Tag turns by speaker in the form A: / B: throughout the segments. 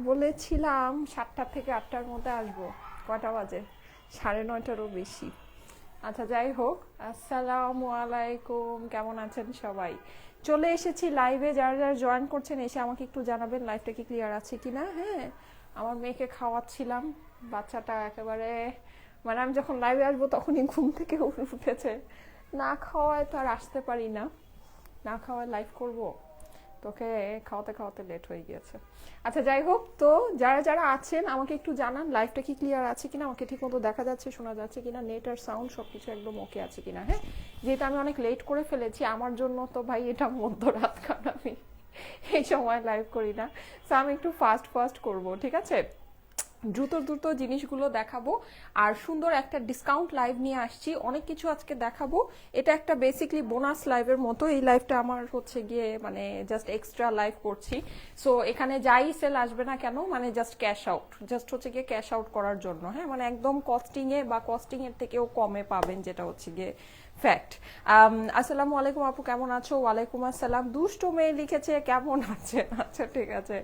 A: বলেছিলাম 7টা থেকে 8টার মধ্যে আসবো। কটা বাজে? 9:30টারও বেশি। আচ্ছা যাই হোক, আসসালামু আলাইকুম, কেমন আছেন সবাই? চলে এসেছি লাইভে। যারা যারা জয়েন করছেন এসে আমাকে একটু জানাবেন লাইভটা কি ক্লিয়ার আছে কিনা। হ্যাঁ, আমার মেয়েকে খাওয়াচ্ছিলাম। বাচ্চাটা একেবারে মানে আমি যখন লাইভে আসবো তখনই ঘুম থেকে উঠেছে। না খাওয়ায় তো আর আসতে পারি না, না খাওয়ায় লাইভ করব, তোকে খাওয়াতে খাওয়াতে লেট হয়ে গিয়েছে। আচ্ছা যাই হোক, তো যারা যারা আছেন আমাকে একটু জানান লাইভটা কি ক্লিয়ার আছে কিনা, আমাকে ঠিক মতো দেখা যাচ্ছে শোনা যাচ্ছে কিনা, নেট আর সাউন্ড সব কিছু একদম ওকে আছে কিনা। হ্যাঁ, যেহেতু আমি অনেক লেট করে ফেলেছি, আমার জন্য তো ভাই এটা মধ্যরাত, কারণ আমি এই সময় লাইভ করি না। সো আমি একটু ফাস্ট ফাস্ট করব, ঠিক আছে? দ্রুত দ্রুত জিনিসগুলো দেখাবো আর সুন্দর একটা ডিসকাউন্ট লাইভ নিয়ে আসছি, অনেক কিছু আজকে দেখাবো। এটা একটা বেসিকলি বোনাস লাইভের মতো। এই লাইভটা আমার হচ্ছে গিয়ে মানে জাস্ট এক্সট্রা লাইভ করছি। সো এখানে যাই সেল আসবে না কেন, মানে জাস্ট ক্যাশ আউট, জাস্ট হচ্ছে গিয়ে ক্যাশ আউট করার জন্য। হ্যাঁ, মানে একদম কস্টিংয়ে বা কস্টিংয়ের থেকেও কমে পাবেন, যেটা হচ্ছে গিয়ে ফ্যাক্ট। আসসালামু আলাইকুম আপু, কেমন আছো? ওয়ালাইকুম আসসালাম। দুষ্টু মেয়ে লিখেছে কেমন আছে? আচ্ছা ঠিক আছে,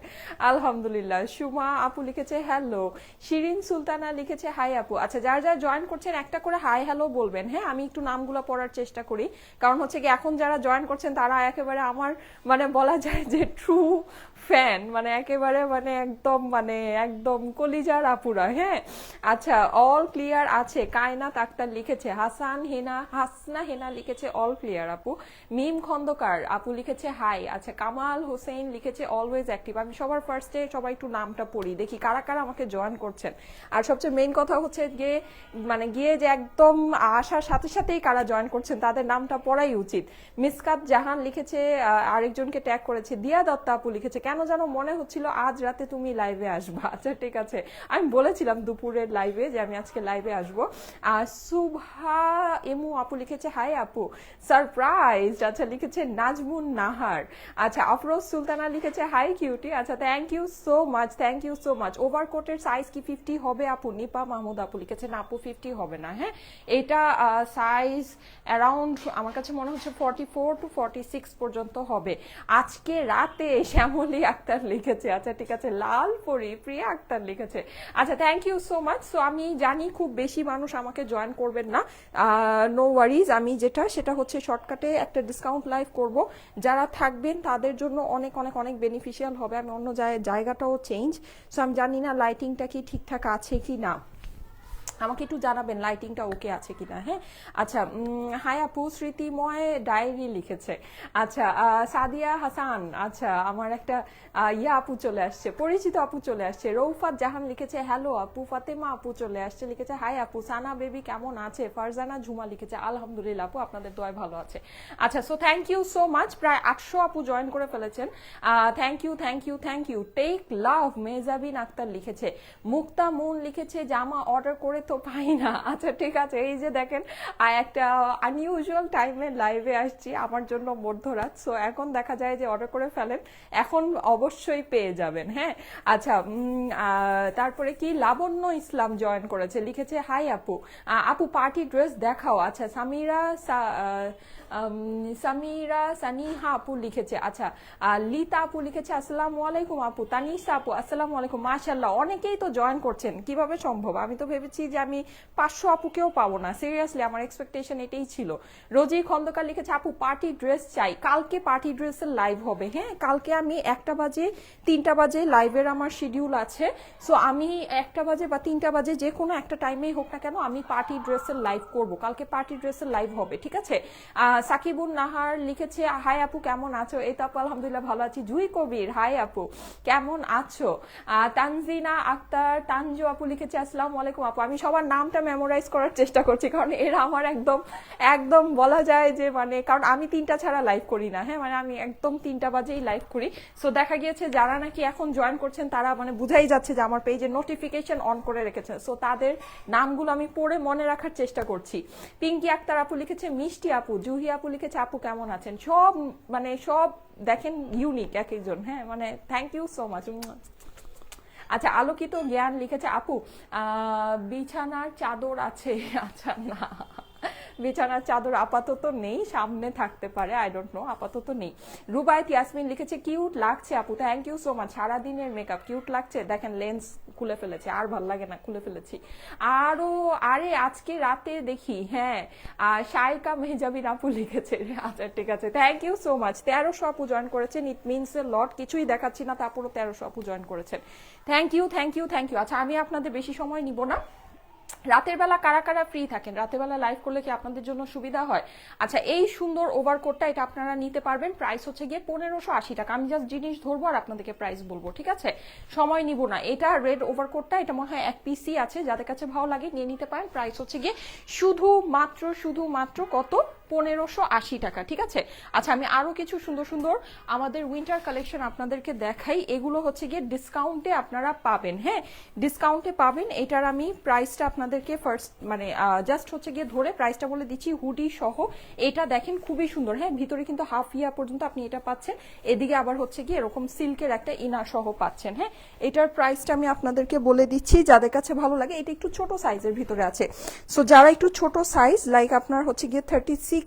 A: আলহামদুলিল্লাহ। সুমা আপু লিখেছে হ্যালো। শিরিন সুলতানা লিখেছে হাই আপু। আচ্ছা যারা যারা জয়েন করছেন একটা করে হাই হ্যালো বলবেন। হ্যাঁ, আমি একটু নামগুলো পড়ার চেষ্টা করি, কারণ হচ্ছে কি এখন যারা জয়েন করছেন তারা একেবারে আমার মানে বলা যায় যে ট্রু ফ্যান, মানে একেবারে মানে একদম কলিজার আপুরা। হ্যাঁ, আচ্ছা অল ক্লিয়ার আছে। কায়নাত আক্তার লিখেছে, হাসনা হেনা লিখেছে অল ক্লিয়ার আপু। মিম খন্দকার আপু লিখেছে হাই। আচ্ছা কামাল হোসেন লিখেছে অলওয়েজ অ্যাক্টিভ। আমি সবার ফার্স্টে সবাই একটু নামটা পড়ি, দেখি কারা কারা আমাকে জয়েন করছেন। আর সবচেয়ে মেইন কথা হচ্ছে গিয়ে মানে গিয়ে যে একদম আসার সাথে সাথেই কারা জয়েন করছেন তাদের নামটা পড়াই উচিত। মিসকাত জাহান লিখেছে, আরেকজনকে ট্যাগ করেছে। দিয়া দত্তা আপু লিখেছে, কেন যেন মনে হচ্ছিল আজ রাতে তুমি লাইভে আসবা। আচ্ছা ঠিক আছে, আমি বলেছিলাম দুপুরের লাইভে যে আমি আজকে লাইভে আসবো। আর সুভা এমু আপু লিখেছে হাই আপু, সারপ্রাইজ। আচ্ছা লিখেছে নাজমুন নাহার। আচ্ছা আফরোজ সুলতানা লিখেছে হাই কিউটি। আচ্ছা thank you so much, thank you so much. ওভারকোটের সাইজ কি 50 হবে আপু? নিপা মাহমুদ আপু লিখেছে না আপু 50 হবে না। হ্যাঁ, এটা সাইজ অ্যারাউন্ড আমার কাছে মনে হচ্ছে 44 to 46 পর্যন্ত হবে। আজকে রাতে শ্যামলী আক্তার লিখেছে। আচ্ছা ঠিক আছে, লাল পরি প্রিয়া আক্তার লিখেছে। আচ্ছা thank you so much. So আমি জানি খুব বেশি মানুষ আমাকে জয়েন করবেন না, নো ওয়ারিজ। আমি সেটা হচ্ছে শর্টকাটে একটা ডিসকাউন্ট লাইভ করব। যারা থাকবেন তাদের জন্য অনেক অনেক অনেক বেনিফিশিয়াল হবে। আমি অন্য জায়গাটাও চেঞ্জ। সো আমি জানি না লাইটিংটা কি ঠিকঠাক আছে কি না, আমাকে একটু জানাবেন লাইটিংটা ওকে আছে কিনা। হ্যাঁ, আচ্ছা হাই আপু, স্মৃতিময় ডায়েরি লিখেছে। আচ্ছা সাদিয়া হাসান, আচ্ছা আমার একটা ইয়া আপু চলে আসছে, পরিচিত আপু চলে আসছে। রৌফাত জাহান লিখেছে হ্যালো আপু। ফাতেমা আপু চলে আসছে, লিখেছে হাই আপু। সানা বেবি কেমন আছে? ফারজানা ঝুমা লিখেছে আলহামদুলিল্লাহ আপু, আপনাদের দোয়ায় ভালো আছে। আচ্ছা so thank you so much. প্রায় 800 আপু জয়েন করে ফেলেছেন। Thank you thank you thank you. Take love Mezabin Akter লিখেছে। মুক্তা মুন লিখেছে জামা অর্ডার করে তো পাই না। আচ্ছা ঠিক আছে, এই যে দেখেন একটা আনইউজুয়াল টাইমে লাইভে আসছি, আমার জন্য মধ্যরাত। সো এখন দেখা যায় যে অর্ডার করে ফেলেন, এখন অবশ্যই পেয়ে যাবেন। হ্যাঁ, আচ্ছা তারপরে কি লাবণ্য ইসলাম জয়েন করেছে, লিখেছে হাই আপু। আপু পার্টি ড্রেস দেখাও। আচ্ছা সামিরা সানিহা আপু লিখেছে। আচ্ছা লিতা আপু লিখেছে আসসালামু আলাইকুম আপু। তানিসা আপু আসসালামু আলাইকুম। মাশাআল্লাহ, অনেকেই তো জয়েন করছেন, কিভাবে সম্ভব? আমি তো ভেবেছি যে আমি 500 আপুকেও পাবো না। সিরিয়াসলি আমার এক্সপেকটেশন এটাই ছিল। রোজি খন্দকার লিখেছে আপু পার্টি ড্রেস চাই। কালকে পার্টি ড্রেসের লাইভ হবে। হ্যাঁ, কালকে আমি 1টা বাজে 3টা বাজে লাইভের আমার শিডিউল আছে। সো আমি 1টা বাজে বা 3টা বাজে যে কোনো একটা টাইমেই হোক না কেন আমি পার্টি ড্রেসের লাইভ করব। কালকে পার্টি ড্রেসের লাইভ হবে, ঠিক আছে? সাকিবুন নাহার লিখেছে হাই আপু কেমন আছো? এই তো আপু আলহামদুলিল্লাহ ভালো আছি। জুই কবির হাই আপু কেমন আছো? তানজিনা আক্তার তানজু আপু লিখেছে আসসালামু আলাইকুম আপু। আমি সবার নামটা মেমোরাইজ করার চেষ্টা করছি, কারণ এরা আমার একদম একদম বলা যায় যে মানে, কারণ আমি 3টা ছাড়া লাইভ করি না। হ্যাঁ, মানে আমি একদম 3টা বাজেই লাইভ করি। সো দেখা গিয়েছে যারা নাকি এখন জয়েন করছেন তারা মানে বুঝাই যাচ্ছে যে আমার পেজে নোটিফিকেশন অন করে রেখেছেন। সো তাদের নামগুলো আমি পড়ে মনে রাখার চেষ্টা করছি। পিঙ্কি আক্তার আপু লিখেছে মিষ্টি আপু। জুহি আপু লিখেছে আপু কেমন আছেন? সব মানে সব দেখেন ইউনিক এক একজন। হ্যাঁ, মানে থ্যাংক ইউ সো মাচ। আচ্ছা আলোকিত জ্ঞান লিখেছে আপু বিছানার চাদর আছে। আচ্ছা না বিছানার চাদর আপাতত নেই, সামনে থাকতে পারে, আই ডোন্ট নো, আপাতত নেই। রুবায়েত ইয়াসমিন লিখেছে কিউট লাগছে আপু, থ্যাংক ইউ সো মাচ। সারাদিনের মেকআপ কিউট লাগছে, দেখেন লেন্স খুলে ফেলেছে, আর ভাল লাগে না, খুলে ফেলেছি আরো। আরে আজকে রাতে দেখি, হ্যাঁ শাইকা মেহজাবিন আপু লিখেছে, আচ্ছা ঠিক আছে, থ্যাংক ইউ সো মাচ। 1300 আপু জয়েন করেছেন, ইট মিনস এ লট, কিছুই দেখাচ্ছি না তারপরও 1300 আপু জয়েন করেছেন, thank you thank you thank you. আচ্ছা আমি আপনাদের বেশি সময় নিব না। রাতের বেলা কারা কারা ফ্রি থাকেন, রাতের বেলা লাইভ করলে কি আপনাদের জন্য সুবিধা হয়? আচ্ছা এই সুন্দর ওভারকোটটা এটা আপনারা নিতে পারবেন, প্রাইস হচ্ছে গিয়ে 1580 টাকা। আমি জাস্ট জিনিস ধরবো আর আপনাদেরকে প্রাইস বলবো, ঠিক আছে, সময় নিব না। এটা রেড ওভারকোটটা, এটা মনে হয় 1 পিসই আছে, যাদের কাছে ভালো লাগে নিয়ে নিতে পারেন। প্রাইস হচ্ছে গিয়ে শুধুমাত্র কত, 1580 টাকা, ঠিক আছে। আচ্ছা আমি আরো কিছু সুন্দর সুন্দর আমাদের উইন্টার কালেকশন আপনাদেরকে দেখাই, এগুলো হচ্ছে গিয়ে ডিসকাউন্টে আপনারা পাবেন, হ্যাঁ ডিসকাউন্টে পাবেন। এটার আমি প্রাইসটা আপনাদেরকে ফার্স্ট মানে জাস্ট হচ্ছে গিয়ে ধরে প্রাইসটা বলে দিচ্ছি, হুডি সহ। এটা দেখেন খুবই সুন্দর, হ্যাঁ ভিতরে কিন্তু হাফ ইয়া পর্যন্ত আপনি এটা পাচ্ছেন, এদিকে আবার হচ্ছে গিয়ে এরকম সিল্কের একটা ইনার সহ পাচ্ছেন, হ্যাঁ এটার প্রাইসটা আমি আপনাদেরকে বলে দিচ্ছি, যাদের কাছে ভালো লাগে। এটা একটু ছোট সাইজের ভিতরে আছে, সো যারা একটু ছোট সাইজ লাইক আপনার হচ্ছে গিয়ে 36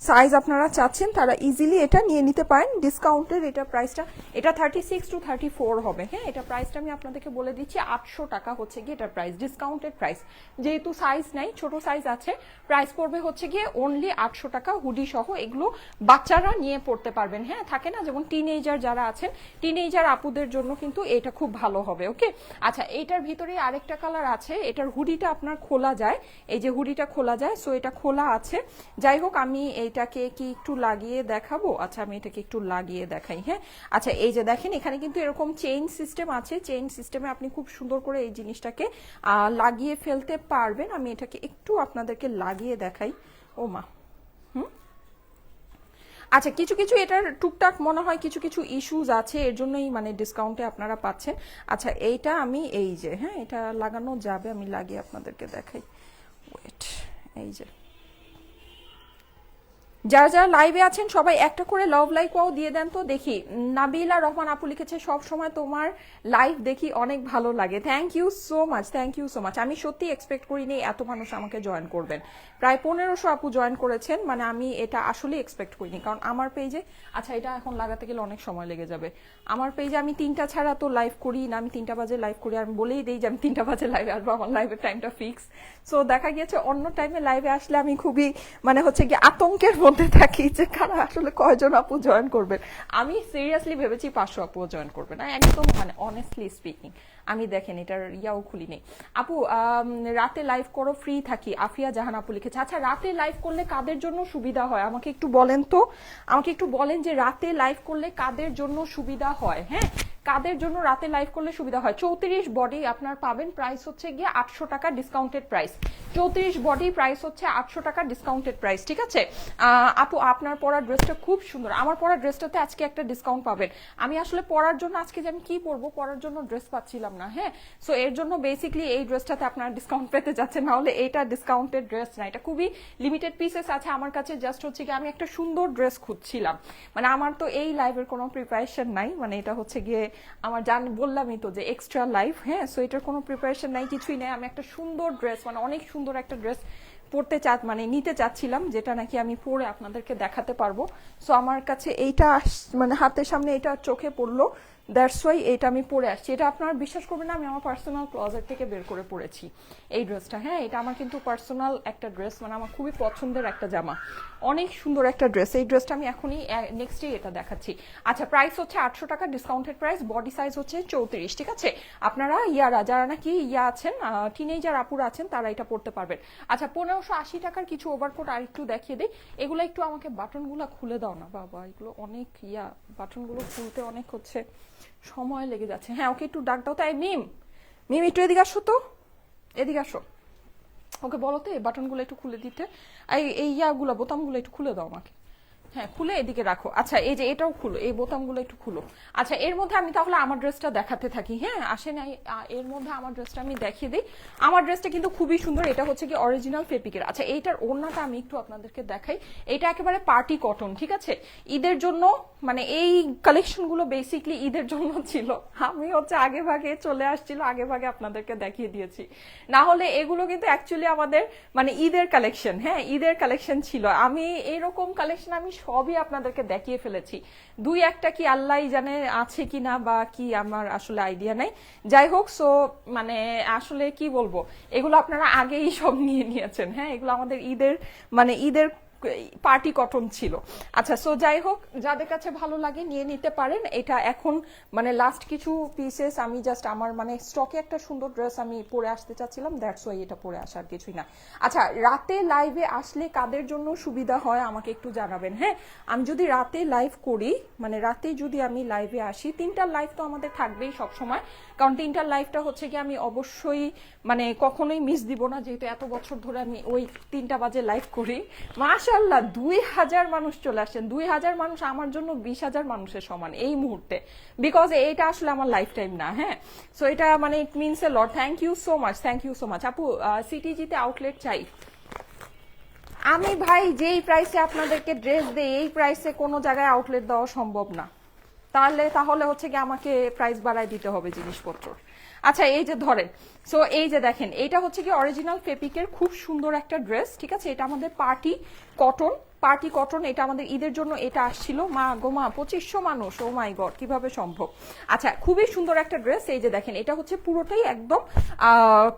A: সাইজ আপনারা চাচ্ছেন তারা ইজিলি এটা নিয়ে নিতে পারেন। ডিসকাউন্টের এটা প্রাইসটা, এটা 36 to 34 হবে, হ্যাঁ এটা প্রাইসটা আমি আপনাদেরকে বলে দিচ্ছি 800 টাকা হচ্ছে গিয়ে এটার প্রাইস, ডিসকাউন্টেড প্রাইস। যেহেতু সাইজ নাই, ছোট সাইজ আছে, প্রাইস পড়বে হচ্ছে গিয়ে অনলি 800 টাকা, হুডি সহ। এগুলো বাচ্চারা নিয়ে পড়তে পারবেন, হ্যাঁ থাকে না যেমন টিনেজার যারা আছেন, টিনেজার আপুদের জন্য কিন্তু এটা খুব ভালো হবে, ওকে। আচ্ছা এটার ভিতরে আরেকটা কালার আছে, এটার হুডিটা আপনার খোলা যায়, এই যে হুডিটা খোলা যায়, সো এটা খোলা আছে। যাই হোক আমি এইটাকে কি একটু লাগিয়ে দেখাবো, আচ্ছা আমি এটাকে একটু লাগিয়ে দেখাই, হ্যাঁ আচ্ছা এই যে দেখেন এখানে কিন্তু এরকম চেইন সিস্টেম আছে, চেইন সিস্টেমে আপনি খুব সুন্দর করে এই জিনিসটাকে লাগিয়ে ফেলতে পারবেন। আমি এটাকে একটু আপনাদেরকে লাগিয়ে দেখাই, ও মা আচ্ছা কিছু কিছু এটার টুকটাক মনে হয় কিছু কিছু ইস্যুজ আছে, এর জন্যই মানে ডিসকাউন্টে আপনারা পাচ্ছেন। আচ্ছা এইটা আমি এই যে, হ্যাঁ এটা লাগানো যাবে, আমি লাগিয়ে আপনাদেরকে দেখাই, ওয়েট, এই যে যারা যারা লাইভে আছেন সবাই একটা করে লাভ লাইকও দিয়ে দেন তো দেখি। নাবিলা রহমান আপু লিখেছে সব সময় তোমার লাইভ দেখি, অনেক ভালো লাগে, thank you so much, thank you so much. আমি সত্যি এক্সপেক্ট করিনি এত মানুষ আমাকে জয়েন করবেন, প্রায় 1500 আপু জয়েন করেছেন, মানে আমি এটা আসলে এক্সপেক্ট করিনি, কারণ আমার পেজে, আচ্ছা এটা এখন লাগাতে গেলে অনেক সময় লেগে যাবে, আমার পেজে আমি 3টা ছাড়া তো লাইভ করি না, আমি 3টা বাজে লাইভ করি, আমি বলেই দিই যে আমি 3টা বাজে লাইভে আসবো, আমার লাইভের টাইমটা ফিক্স। সো দেখা গিয়েছে অন্য টাইমে লাইভে আসলে আমি খুবই মানে হচ্ছে কি আতঙ্কের মধ্যে থাকি যে কারা আসলে কয়জন আপু জয়েন করবেন। আমি সিরিয়াসলি ভেবেছি 500 আপু জয়েন করবেন, একদম মানে অনেস্টলি স্পিকিং। আমি দেখেন এটার ইয়াও খুলি নেই। আপু রাতে লাইভ করো, ফ্রি থাকি, আফিয়া জাহান আপু লিখেছে। আচ্ছা রাতে লাইভ করলে কাদের জন্য সুবিধা হয় আমাকে একটু বলেন তো, আমাকে একটু বলেন যে রাতে লাইভ করলে কাদের জন্য সুবিধা হয়, হ্যাঁ কাদের জন্য রাতে লাইভ করলে সুবিধা হয়। 34 বডি আপনার পাবেন, প্রাইস হচ্ছে গিয়ে 800 টাকা ডিসকাউন্টেড প্রাইস, 34 বডি প্রাইস হচ্ছে 800 টাকা ডিসকাউন্টেড প্রাইস, ঠিক আছে। আপু আপনার পরা ড্রেসটা খুব সুন্দর, আমার পরা ড্রেসটাতে আজকে একটা ডিসকাউন্ট পাবেন। আমি আসলে পরার জন্য আজকে যে আমি কি পরবো, পরার জন্য ড্রেস পাচ্ছিলাম না, হ্যাঁ সো এর জন্য বেসিকলি এই ড্রেসটাতে আপনারা ডিসকাউন্ট পেতে যাচ্ছেন, না হলে এইটা ডিসকাউন্টেড ড্রেস না, এটা খুবই লিমিটেড পিসেস আছে আমার কাছে। জাস্ট হচ্ছে কি আমি একটা সুন্দর ড্রেস খুঁজছিলাম, মানে আমার তো এই লাইভের কোনো প্রিপারেশন নাই, মানে এটা হচ্ছে গিয়ে আমার বললামই তো যে এক্সট্রা লাইফ, হ্যাঁ সো এটার কোনো প্রিপারেশন নাই, কিছুই নাই। আমি একটা সুন্দর ড্রেস, মানে অনেক সুন্দর একটা ড্রেস পড়তে মানে নিতে চাচ্ছিলাম, যেটা নাকি আমি পরে আপনাদেরকে দেখাতে পারবো। সো আমার কাছে এইটা মানে হাতের সামনে এটা চোখে পড়লো, দ্যাটস ওয়াই এটা আমি পরে আসছি। এটা আপনারা বিশ্বাস করবেন না, আমি আমার পার্সোনাল ক্লোজেট থেকে বের করে পরেছি এই ড্রেসটা, হ্যাঁ এটা আমার কিন্তু পার্সোনাল একটা ড্রেস, মানে আমার খুবই পছন্দের একটা জামা, অনেক সুন্দর একটা ড্রেস। এই ড্রেসটা আমি এখনই নেক্সট ডে এটা দেখাচ্ছি। আচ্ছা প্রাইস হচ্ছে 800 টাকা ডিসকাউন্টেড প্রাইস, বডি সাইজ হচ্ছে 34, ঠিক আছে। আপনারা যারা নাকি আছেন টিনেজার আপুরা আছেন তারা এটা পড়তে পারবেন। আচ্ছা 1580 টাকার কিছু ওভারকোট আর একটু দেখিয়ে দিই, এগুলো একটু আমাকে বাটনগুলো খুলে দাও না বাবা, এগুলো অনেক বাটনগুলো খুলতে অনেক হচ্ছে সময় লেগে যাচ্ছে। হ্যাঁ ওকে একটু ডাক দাও, তাই মিম একটু এদিকে আসো তো, এদিকে আসো, ওকে বলো তো এই বাটনগুলো একটু খুলে দিতে, এই ইয়াগুলো বোতামগুলো একটু খুলে দাও আমাকে, হ্যাঁ খুলে এদিকে রাখো। আচ্ছা এই যে এটাও খুলো, এই বোতামগুলো একটু খুলো। আচ্ছা এর মধ্যে আমি তাহলে আমার ড্রেসটা দেখাতে থাকি। হ্যাঁ আসে নাই, এর মধ্যে আমার ড্রেসটা আমি দেখিয়ে দিই। আমার ড্রেসটা কিন্তু খুবই সুন্দর, এটা হচ্ছে কি অরিজিনাল ফেব্রিকের। আচ্ছা এইটার ওড়নাটা আমি একটু আপনাদেরকে দেখাই। এটা একেবারে পার্টি কটন, ঠিক আছে? ঈদের জন্য মানে এই কালেকশনগুলো বেসিকলি ঈদের জন্য ছিল। আমি হচ্ছে আগে ভাগে চলে আসছিল, আগে ভাগে আপনাদেরকে দেখিয়ে দিয়েছি। না হলে এগুলো কিন্তু অ্যাকচুয়ালি আমাদের মানে ঈদের কালেকশন। হ্যাঁ ঈদের কালেকশন ছিল। আমি এরকম কালেকশন আমি সবই আপনাদেরকে দেখিয়ে ফেলেছি। দুই একটা কি আল্লাহ জানে আছে কিনা বা কি আমার আসলে আইডিয়া নাই। যাই হোক, সো মানে আসলে কি বলবো, এগুলো আপনারা আগেই সব নিয়ে নিয়েছেন। হ্যাঁ এগুলো আমাদের ঈদের মানে ঈদের পার্টি কটন ছিল। আচ্ছা সো যাই হোক, যাদের কাছে ভালো লাগে নিয়ে নিতে পারেন। এটা এখন মানে লাস্ট কিছু পিসেস আমি জাস্ট আমার মানে স্টকে একটা সুন্দর ড্রেস আমি পরে আসতে চাচ্ছিলাম, দ্যাটস ওয়াই এটা পরে আসার কিছুই না। আচ্ছা রাতে লাইভে আসলে কাদের জন্য সুবিধা হয় আমাকে একটু জানাবেন। হ্যাঁ আমি যদি রাতে লাইভ করি, মানে রাতে যদি আমি লাইভে আসি, 3টার লাইভ তো আমাদের থাকবেই সব সময়, কারণ 3টার লাইভটা হচ্ছে কি আমি অবশ্যই মানে কখনোই মিস দিব না, যেহেতু এত বছর ধরে আমি ওই 3টা বাজে লাইভ করি। মাশাআল্লাহ 2000 মানুষ চলে আসছেন। 2000 মানুষ আমার জন্য 20,000 মানুষের সমান এই মুহূর্তে, বিকজ এটা আসলে আমার লাইফ টাইম না। হ্যাঁ সো এটা মানে it means a lot. Thank you so much, thank you so much. আপু সিটিজিতে আউটলেট চাই। আমি ভাই যেই প্রাইসে আপনাদেরকে ড্রেস দেই এই প্রাইসে কোনো জায়গায় আউটলেট দেওয়া সম্ভব না। তাহলে হচ্ছে কি আমাকে প্রাইস বাড়ায় দিতে হবে জিনিসপত্র। আচ্ছা এই যে ধরেন, সো এই যে দেখেন, এটা হচ্ছে কি অরিজিনাল ফেব্রিকের খুব সুন্দর একটা ড্রেস, ঠিক আছে? এটা আমাদের পার্টি কটন। এটা আমাদের ঈদের জন্য এটা আসছিল। মা গো মা 2500 মানুষ, ও মাই গড কিভাবে সম্ভব। আচ্ছা খুবই সুন্দর একটা ড্রেস। এই যে দেখেন, এটা হচ্ছে পুরোটাই একদম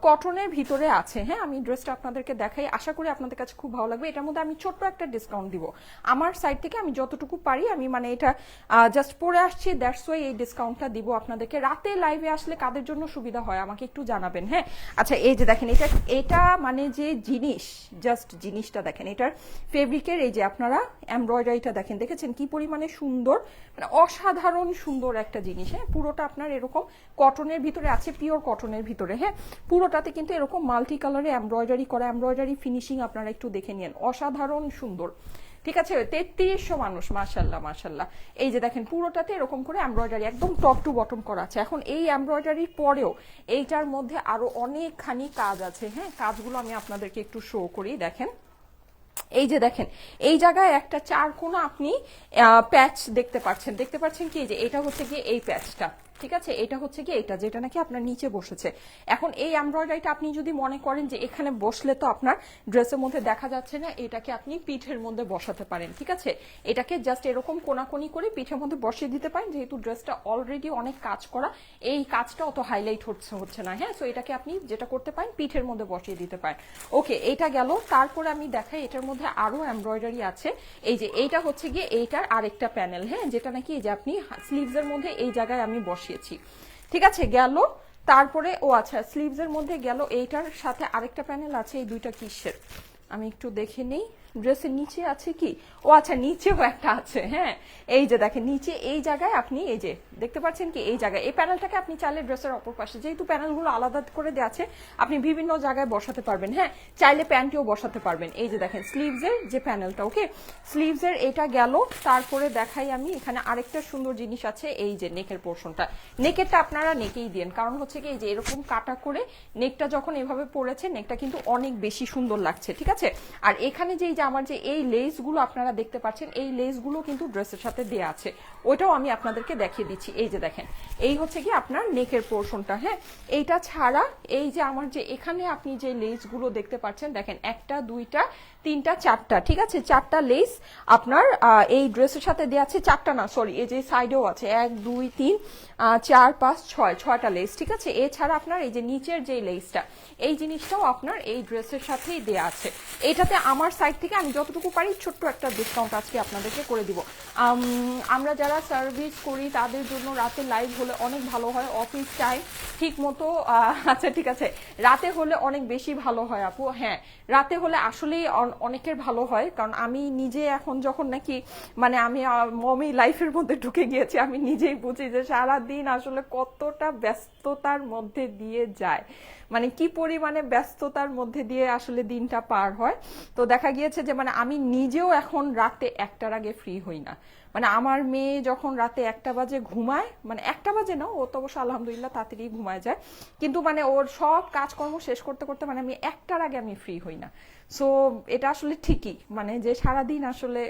A: কটনের ভিতরে আছে। হ্যাঁ আমি ড্রেসটা আপনাদেরকে দেখাই, আশা করি আপনাদের কাছে খুব ভালো লাগবে। এটার মধ্যে আমি ছোট্ট একটা ডিসকাউন্ট দিব আমার সাইড থেকে, আমি যতটুকু পারি আমি মানে এটা জাস্ট পরে আসছি, দ্যাটস ওয়াই এই ডিসকাউন্টটা দিব আপনাদেরকে। রাতে লাইভে আসলে কাদের জন্য সুবিধা হয় আমাকে একটু জানাবেন। হ্যাঁ আচ্ছা এই যে দেখেন, এটা মানে যে জিনিস, জাস্ট জিনিসটা দেখেন, এটার ফেব্রিকের এই যে আপনারা এমব্রয়ডারিটা দেখেন, দেখেছেন কি পরিমাণে সুন্দর, মানে অসাধারণ সুন্দর একটা জিনিস। হ্যাঁ পুরোটা আপনার এরকম কটনের ভিতরে আছে, পিওর কটনের ভিতরে। হ্যাঁ পুরোটাতে কিন্তু এরকম মাল্টি কালারে এমব্রয়ডারি করা, এমব্রয়ডারি ফিনিশিং আপনারা একটু দেখে নিন, অসাধারণ সুন্দর। ঠিক আছে 3300 মানুষ, মাশাল্লাহ মাশাল্লাহ। এই যে দেখেন পুরোটাতে এরকম করে এমব্রয়ডারি একদম টপ টু বটম করা আছে। এখন এই এমব্রয়ডারির পরেও এইটার মধ্যে আরো অনেকখানি কাজ আছে। হ্যাঁ কাজগুলো আমি আপনাদেরকে একটু শো করি, দেখেন। এই যে দেখেন, এই জায়গায় একটা 4 কোণা আপনি প্যাচ দেখতে পাচ্ছেন কি, যে এটা হচ্ছে কি এই প্যাচটা, ঠিক আছে? এটা হচ্ছে কি এটা যেটা নাকি আপনার নিচে বসেছে। এখন এই এমব্রয়ডারিটা আপনি যদি মনে করেন যে এখানে বসলে তো আপনার ড্রেসের মধ্যে দেখা যাচ্ছে না, এটাকে আপনি পিঠের মধ্যে বসাতে পারেন, ঠিক আছে? এটাকে জাস্ট এরকম কোনাকুনি করে পিঠের মধ্যে বসিয়ে দিতে পারেন, যেহেতু ড্রেসটা অলরেডি অনেক কাজ করা, এই কাজটা অত হাইলাইট হচ্ছে না। হ্যাঁ সো এটাকে আপনি যেটা করতে পারেন পিঠের মধ্যে বসিয়ে দিতে পারেন। ওকে এটা গেল। তারপরে আমি দেখাই এটার মধ্যে আরো এমব্রয়ডারি আছে। এই যে এইটা হচ্ছে গিয়ে এইটার আরেকটা প্যানেল, হ্যাঁ যেটা নাকি এই যে আপনি স্লিভসের মধ্যে এই জায়গায় আমি বসিয়েছি, ঠিক আছে গেল। তারপরে ও আচ্ছা স্লিভস এর মধ্যে গেল, এইটার সাথে আরেকটা প্যানেল আছে। এই দুইটা কিসের আমি একটু দেখে নেই, ড্রেসের নিচে আছে কি, ও আচ্ছা নিচেও একটা আছে। হ্যাঁ এই যে দেখেন নিচে এই জায়গায় আপনি এই যে দেখতে পাচ্ছেন কি এই জায়গায়, এই প্যানেলটাকে আপনি চাইলে ড্রেসের অপর পাশে, যেহেতু প্যানেলগুলো আলাদা করে দেওয়া আছে, আপনি বিভিন্ন জায়গায় বসাতে পারবেন। হ্যাঁ চাইলে প্যান্টেও বসাতে পারবেন। এই যে দেখেন স্লিভসের যে প্যানেলটা, ওকে স্লিভসের এটা গেল। তারপরে দেখাই আমি এখানে আরেকটা সুন্দর জিনিস আছে, এই যে নেকের পোর্শনটা। নেকেরটা আপনারা নেকেই দেন, কারণ হচ্ছে কি এই যে এরকম কাটা করে নেকটা যখন এভাবে পড়েছে, নেকটা কিন্তু অনেক বেশি সুন্দর লাগছে, ঠিক আছে? আর এখানে যে আমার যে এই লেসগুলো আপনারা দেখতে পাচ্ছেন, এই লেসগুলো কিন্তু ড্রেসের সাথে দেয়া আছে, ওইটাও আমি আপনাদেরকে দেখিয়ে দিচ্ছি। এই যে দেখেন, এই হচ্ছে কি আপনার নেকের পোর্শনটা। হ্যাঁ এইটা ছাড়া এই যে আমার যে এখানে আপনি যে লেসগুলো দেখতে পাচ্ছেন, দেখেন 1টা 2টা 3টা 4টা, ঠিক আছে 4টা লেস আপনার এই ড্রেসের সাথে দেওয়া আছে। 4টা না সরি, এই যে সাইডেও আছে 1 2 3 4 5 6টা লেস, ঠিক আছে? এছাড়া আপনার এই যে নিচের যে লেসটা, এই জিনিসটাও আপনার এই ড্রেসের সাথেই দেয়া আছে। এটাতে আমার সাইড থেকে আমি যতটুকু পারি ছোট্ট একটা ডিসকাউন্ট আজকে আপনাদেরকে করে দিব। আমরা যারা সার্ভিস করি তাদের জন্য রাতে লাইভ হলে অনেক ভালো হয়, অফিস টাইম ঠিক মতো আচ্ছা ঠিক আছে রাতে হলে অনেক বেশি ভালো হয় আপু। হ্যাঁ রাতে হলে আসলেই অনেকের ভালো হয়, কারণ আমি নিজে এখন যখন নাকি মানে আমি মমি লাইফের মধ্যে ঢুকে গিয়েছি, আমি নিজেই বুঝি যে সারাদিন আসলে কতটা ব্যস্ততার মধ্যে দিয়ে যায়, মানে কি পরিমাণে ব্যস্ততার মধ্যে দিয়ে আসলে দিনটা পার হয়। তো দেখা গিয়েছে যে মানে আমি নিজেও এখন রাতে 1টার আগে ফ্রি হই না। মানে আমার মেয়ে যখন রাতে 1টা বাজে ঘুমায়, মানে 1টা বাজে না, ও তো অবশ্য আলহামদুলিল্লাহ তাড়াতাড়ি ঘুমায় যায়, কিন্তু মানে ওর সব কাজকর্ম শেষ করতে করতে মানে আমি 1টার আগে আমি ফ্রি হই না। সো এটা আসলে ঠিকই, মানে যে সারাদিন আসলে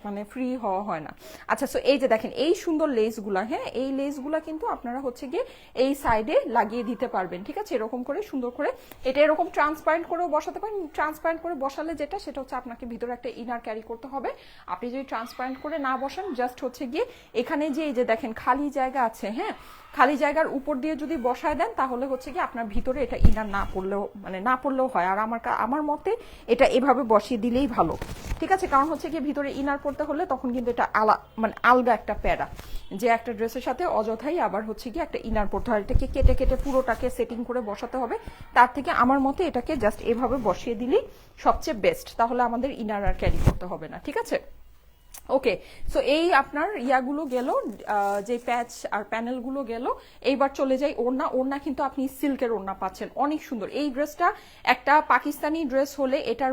A: মানে ফ্রি হওয়া হয় না। আচ্ছা, সো এই যে দেখেন এই সুন্দর লেসগুলা, হ্যাঁ এই লেসগুলা কিন্তু আপনারা হচ্ছে গিয়ে এই সাইডে লাগিয়ে দিতে পারবেন, ঠিক আছে, এরকম করে সুন্দর করে। এটা এরকম ট্রান্সপারেন্ট করেও বসাতে পারেন। ট্রান্সপারেন্ট করে বসালে যেটা, সেটা হচ্ছে আপনাকে ভিতরে একটা ইনার ক্যারি করতে হবে। আপনি যদি ট্রান্সপারেন্ট করে না বসান, জাস্ট হচ্ছে গিয়ে এখানে যে এই যে দেখেন খালি জায়গা আছে, হ্যাঁ খালি জায়গার উপর দিয়ে যদি বসায় দেন, তাহলে হচ্ছে কি আপনার ভিতরে এটা ইনার না পড়লেও মানে না পড়লেও হয়। আর আমার মতে এটা এভাবে বসিয়ে দিলেই ভালো, ঠিক আছে, কারণ হচ্ছে কি ভিতরে ইনার পড়তে হলে তখন কিন্তু এটা মানে আলগা একটা প্যারা, যে একটা ড্রেসের সাথে অযথাই আবার হচ্ছে কি একটা ইনার পড়তে হয়, এটাকে কেটে কেটে পুরোটাকে সেটিং করে বসাতে হবে। তার থেকে আমার মতে এটাকে জাস্ট এভাবে বসিয়ে দিলেই সবচেয়ে বেস্ট, তাহলে আমাদের ইনার আর ক্যারি করতে হবে না, ঠিক আছে। ওকে, সো এই আপনার ইয়াগুলো গেল, যে প্যাচ আর প্যানেলগুলো গেল। এইবার চলে যাই ওড়না। ওড়না কিন্তু আপনি সিল্কের ওড়না পাচ্ছেন, অনেক সুন্দর। এই ড্রেসটা একটা পাকিস্তানি ড্রেস হলে এটার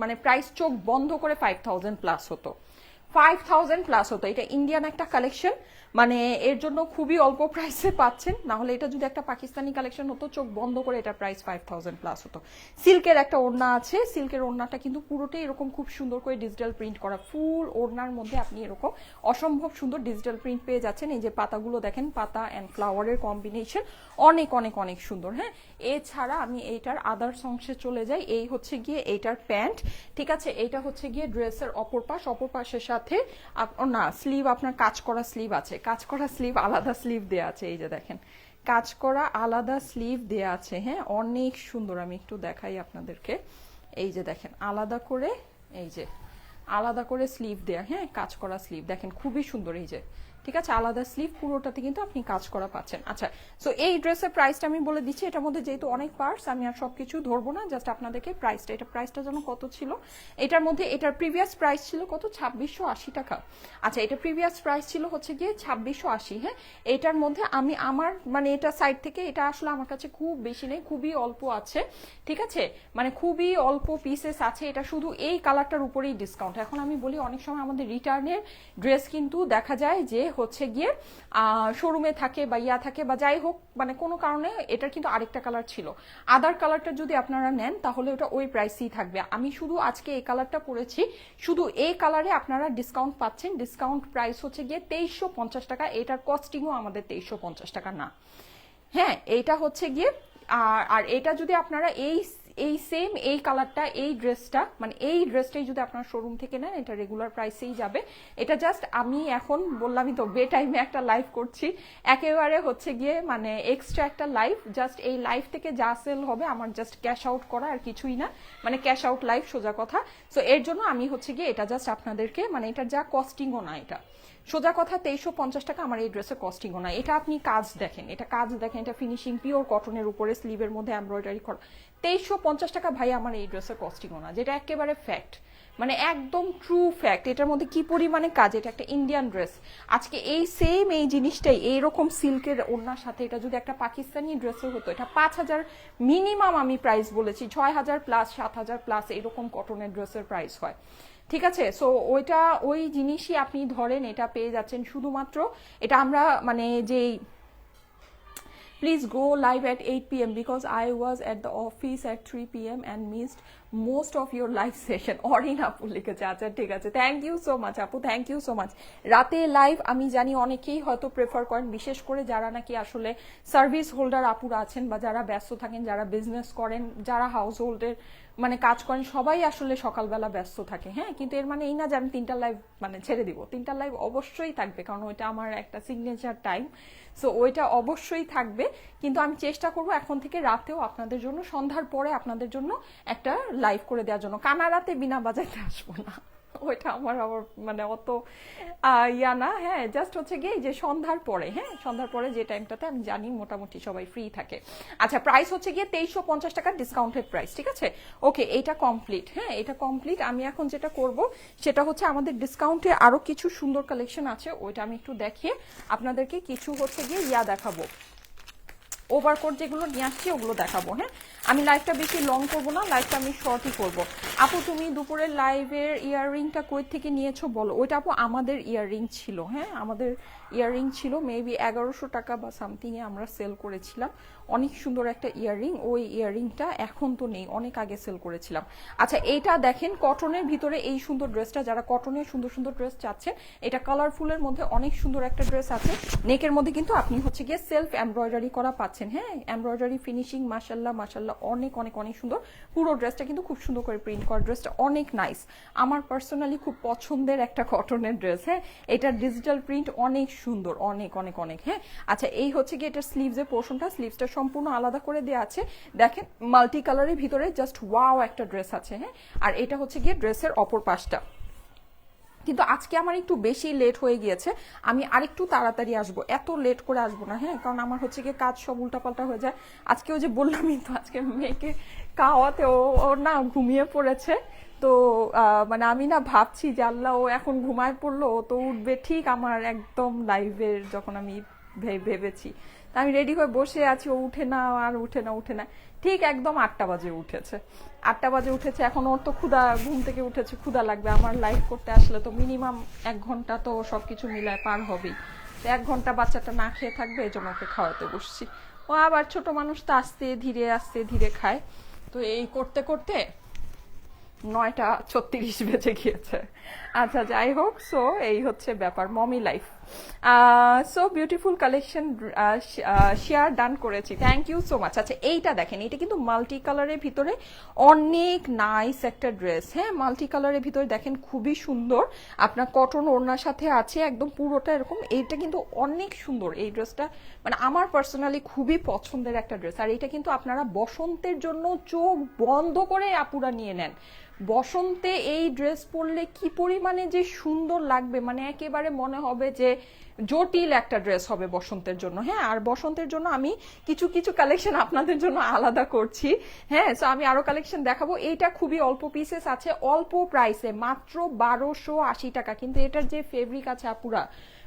A: মানে প্রাইস চোখ বন্ধ করে 5000 প্লাস হতো, 5000 প্লাস হতো। এটা ইন্ডিয়ান একটা কালেকশন, মানে এর জন্য খুবই অল্প প্রাইসে পাচ্ছেন। না হলে এটা যদি একটা পাকিস্তানি কালেকশন হতো, চোখ বন্ধ করে এটা প্রাইস 5000 প্লাস হতো। সিল্কের একটা ওড়না আছে, সিল্কের ওড়নাটা কিন্তু পুরোটাই এরকম খুব সুন্দর করে ডিজিটাল প্রিন্ট করা। ফুল ওড়নার মধ্যে আপনি এরকম অসম্ভব সুন্দর ডিজিটাল প্রিন্ট পেয়ে যাচ্ছেন। এই যে পাতাগুলো দেখেন, পাতা অ্যান্ড ফ্লাওয়ারের কম্বিনেশন অনেক অনেক অনেক সুন্দর। হ্যাঁ, এছাড়া আমি এইটার আদার্স অংশে চলে যাই। এই হচ্ছে গিয়ে এইটার প্যান্ট, ঠিক আছে। এইটা হচ্ছে গিয়ে ড্রেসের অপর পাশ, অপর পাশের সাথে না স্লিভ, আপনার কাজ করা স্লিভ আছে, কাজ করা স্লিভ, আলাদা স্লিভ দেয়া আছে। এই যে দেখেন কাজ করা আলাদা স্লিভ দেয়া আছে, হ্যাঁ অনেক সুন্দর। আমি একটু দেখাই আপনাদেরকে, এই যে দেখেন আলাদা করে, এই যে আলাদা করে স্লিভ দেয়া, হ্যাঁ কাজ করা স্লিভ দেখেন খুবই সুন্দর। এই যে ঠিক আছে, আলাদা স্লিভ, পুরোটাতে কিন্তু আপনি কাজ করা পাচ্ছেন। আচ্ছা, সো এই ড্রেসের প্রাইসটা আমি বলে দিচ্ছি। এটার মধ্যে যেহেতু অনেক পার্টস, আমি আর সবকিছু ধরবো না, জাস্ট আপনাদেরকে প্রাইসটা, এটা প্রাইসটা যেন কত ছিল এটার মধ্যে, এটার প্রিভিয়াস প্রাইস ছিল কত, 2680 টাকা। আচ্ছা, এটা প্রিভিয়াস প্রাইস ছিল হচ্ছে গিয়ে 2680। হ্যাঁ, এটার মধ্যে আমি আমার মানে এটা সাইড থেকে, এটা আসলে আমার কাছে খুব বেশি নেই, খুবই অল্প আছে, ঠিক আছে, মানে খুবই অল্প পিসেস আছে। এটা শুধু এই কালারটার উপরেই ডিসকাউন্ট। এখন আমি বলি অনেক সময় আমাদের রিটার্নের ড্রেস কিন্তু দেখা যায় যে হচ্ছে গিয়ে শোরুমে থাকে বা ইয়া থাকে বা যাই হোক, মানে কোনো কারণে এটার কিন্তু আরেকটা কালার ছিল, আদার কালারটা যদি আপনারা নেন তাহলে ওটা ওই প্রাইসেই থাকবে। আমি শুধু আজকে এই কালারটা পরেছি, শুধু এই কালারে আপনারা ডিসকাউন্ট পাচ্ছেন। ডিসকাউন্ট প্রাইস হচ্ছে গিয়ে 2350 টাকা। এটার কস্টিংও আমাদের 2350 টাকা না, হ্যাঁ এইটা হচ্ছে গিয়ে আর এটা যদি আপনারা এই সেম এই কালারটা, এই ড্রেসটা, মানে এই ড্রেসটাই যদি আপনার শোরুম থেকে নেন, এটা রেগুলার প্রাইসেই যাবে। এটা জাস্ট আমি এখন বললামই তো, বে টাইমে একটা লাইভ করছি, একেবারে হচ্ছে গিয়ে মানে এক্সট্রা একটা লাইভ, জাস্ট এই লাইভ থেকে যা সেল হবে আমার জাস্ট ক্যাশ আউট করা আর কিছুই না, মানে ক্যাশ আউট লাইভ সোজা কথা। সো এর জন্য আমি হচ্ছে গিয়ে এটা জাস্ট আপনাদেরকে, মানে এটার যা কস্টিংও না, এটা সোজা কথা 2350 টাকা আমার এই ড্রেসের কস্টিংও না। এটা আপনি কাজ দেখেন, এটা কাজ দেখেন, এটা ফিনিশিং পিওর কটনের উপরে, স্লিভের মধ্যে এমব্রয়ডারি করা, 2350 টাকা ভাই আমার এই ড্রেসের কস্টিংও না, যেটা একেবারে ফ্যাক্ট, মানে একদম ট্রু ফ্যাক্ট। এটার মধ্যে কি পরিমাণে কাজ, এটা একটা ইন্ডিয়ান ড্রেস। আজকে এই সেম এই জিনিসটাই এইরকম সিল্কের ওড়নার সাথে এটা যদি একটা পাকিস্তানি ড্রেসও হতো, এটা 5000 মিনিমাম আমি প্রাইস বলেছি, 6000 প্লাস 7000 প্লাস এরকম কটনের ড্রেসের প্রাইস হয়, ঠিক আছে। সো ওইটা ওই জিনিসই আপনি ধরেন, এটা পেয়ে যাচ্ছেন শুধুমাত্র, এটা আমরা মানে যেই please go live at 8 p.m. because I was at the office at 3 p.m. and missed most of your live session. Orin আপু লিখেছে, আচ্ছা ঠিক আছে, থ্যাংক ইউ সো মাচ আপু, থ্যাংক ইউ সো মাচ। রাতে লাইভ আমি জানি অনেকেই হয়তো প্রেফার করেন, বিশেষ করে যারা নাকি আসলে সার্ভিস হোল্ডার আপুরা আছেন বা যারা ব্যস্ত থাকেন, যারা বিজনেস করেন, যারা হাউস হোল্ডের মানে কাজ করেন, সবাই আসলে সকালবেলা ব্যস্ত থাকে। হ্যাঁ, কিন্তু এর মানে এই না যে আমি 3টা লাইভ মানে ছেড়ে দিব, 3টা লাইভ অবশ্যই থাকবে, কারণ ওইটা আমার একটা সিগনেচার টাইম। সো ওইটা অবশ্যই থাকবে, কিন্তু আমি চেষ্টা করব এখন থেকে রাতেও আপনাদের জন্য, সন্ধ্যার পরে আপনাদের জন্য একটা লাইভ করে দেওয়ার জন্য। কানা রাতে বিনা বাজাইতে আসবো না, ওইটা আমার আবার মানে অত ইয়া না, হ্যাঁ জাস্ট হচ্ছে গিয়ে যে সন্ধ্যার পরে, হ্যাঁ সন্ধ্যার পরে যে টাইমটাতে আমি জানি মোটামুটি সবাই ফ্রি থাকে। আচ্ছা প্রাইস হচ্ছে গিয়ে 2350 টাকার ডিসকাউন্টেড প্রাইস, ঠিক আছে। ওকে এইটা কমপ্লিট, হ্যাঁ এটা কমপ্লিট। আমি এখন যেটা করব সেটা হচ্ছে আমাদের ডিসকাউন্টে আরো কিছু সুন্দর কালেকশন আছে, ওইটা আমি একটু দেখিয়ে আপনাদেরকে কিছু হচ্ছে গিয়ে ইয়া দেখাবো, ওভারকোট যেগুলো নিয়ে আসছি ওগুলো দেখাবো। হ্যাঁ আমি লাইভটা বেশি লং করবো না, লাইভটা আমি শর্টই করব। আপু তুমি দুপুরের লাইভের ইয়াররিংটা কই থেকে নিয়েছো বলো। ওইটা আপু আমাদের ইয়াররিং ছিল, হ্যাঁ আমাদের ইয়াররিং ছিল, মেবি 1100 টাকা বা সামথিং এ আমরা সেল করেছিলাম। অনেক সুন্দর একটা ইয়াররিং, ওই ইয়াররিংটা এখন তো নেই, অনেক আগে সেল করেছিলাম। আচ্ছা এইটা দেখেন কটনের ভিতরে এই সুন্দর ড্রেসটা, যারা কটনের সুন্দর সুন্দর ড্রেস চাচ্ছে, এটা কালারফুলের মধ্যে অনেক সুন্দর একটা ড্রেস আছে। নেকের মধ্যে কিন্তু আপনি হচ্ছে গিয়ে সেলফ এমব্রয়ডারি করা পাচ্ছেন, হ্যাঁ এমব্রয়ডারি ফিনিশিং মাশাল্লাহ মাশাল্লাহ অনেক অনেক অনেক সুন্দর। পুরো ড্রেসটা কিন্তু খুব সুন্দর করে প্রিন্ট করা, ড্রেসটা অনেক নাইস, আমার পার্সোনালি খুব পছন্দের একটা কটনের ড্রেস। হ্যাঁ এটা ডিজিটাল প্রিন্ট অনেক সুন্দর, অনেক অনেক অনেক। হ্যাঁ আচ্ছা এই হচ্ছে গিয়ে এটার স্লিভসের পোর্শনটা, স্লিভসটা সম্পূর্ণ আলাদা করে দেওয়া আছে, দেখেন মাল্টি কালারের ভিতরে জাস্ট ওয়াও একটা ড্রেস আছে। হ্যাঁ আর এটা হচ্ছে গিয়ে ড্রেসের অপর পাশটা। কিন্তু আজকে আমার একটু বেশি লেট হয়ে গিয়েছে, আমি আরেকটু তাড়াতাড়ি আসবো, এত লেট করে আসবো না, হ্যাঁ কারণ আমার হচ্ছে গিয়ে কাজ সব উল্টাপাল্টা হয়ে যায়। আজকেও যে বললামই তো আজকে মেয়েকে খাওয়াতে ও না ঘুমিয়ে পড়েছে, তো মানে আমি না ভাবছি যে আল্লাহ ও এখন ঘুমায় পড়লো, ও তো উঠবে ঠিক আমার একদম লাইভের যখন আমি ভেবেছি, তা আমি রেডি হয়ে বসে আছি, ও উঠে না আর উঠে না উঠে না, ঠিক একদম 8টা বাজে উঠেছে, 8টা বাজে উঠেছে। এখন ওর তো ক্ষুধা, ঘুম থেকে উঠেছে ক্ষুধা লাগবে, আমার লাইভ করতে আসলে তো মিনিমাম 1 ঘন্টা তো সবকিছু মিলায় পার হবেই, তো 1 ঘন্টা বাচ্চাটা না খেয়ে থাকবে, এই জন্য ওকে খাওয়াতে বসছি। ও আবার ছোট মানুষ তো আস্তে ধীরে খায়, তো এই করতে করতে 9টা 36 বেজে গিয়েছে। আচ্ছা যাই হোক, সো এই হচ্ছে ব্যাপার, mommy life. So beautiful collection share done করেছি, থ্যাংক ইউ সো মাচ। আচ্ছা এইটা দেখেন, এটা কিন্তু মাল্টি কালারের ভিতরে অনেক নাইস একটা ড্রেস। হ্যাঁ মাল্টি কালারের ভিতরে দেখেন খুবই সুন্দর, আপনার কটন ওড়নার সাথে আছে একদম পুরোটা এরকম, এইটা কিন্তু অনেক সুন্দর এই ড্রেসটা, মানে আমার পার্সোনালি খুবই পছন্দের একটা ড্রেস। আর এটা কিন্তু আপনারা বসন্তের জন্য চোখ বন্ধ করে আপুরা নিয়ে নেন, বসন্তে এই ড্রেস পরলে কি পরিমাণে যে সুন্দর লাগবে, মানে একেবারে মনে হবে যে জটিল একটা ড্রেস হবে বসন্তের জন্য। হ্যাঁ আর বসন্তের জন্য আমি কিছু কিছু কালেকশন আপনাদের জন্য আলাদা করছি, হ্যাঁ সো আমি আরো কালেকশন দেখাবো। এইটা খুবই অল্প পিসেস আছে, অল্প প্রাইসে, মাত্র 1280 টাকা। কিন্তু এটার যে ফেব্রিক আছে আপুরা,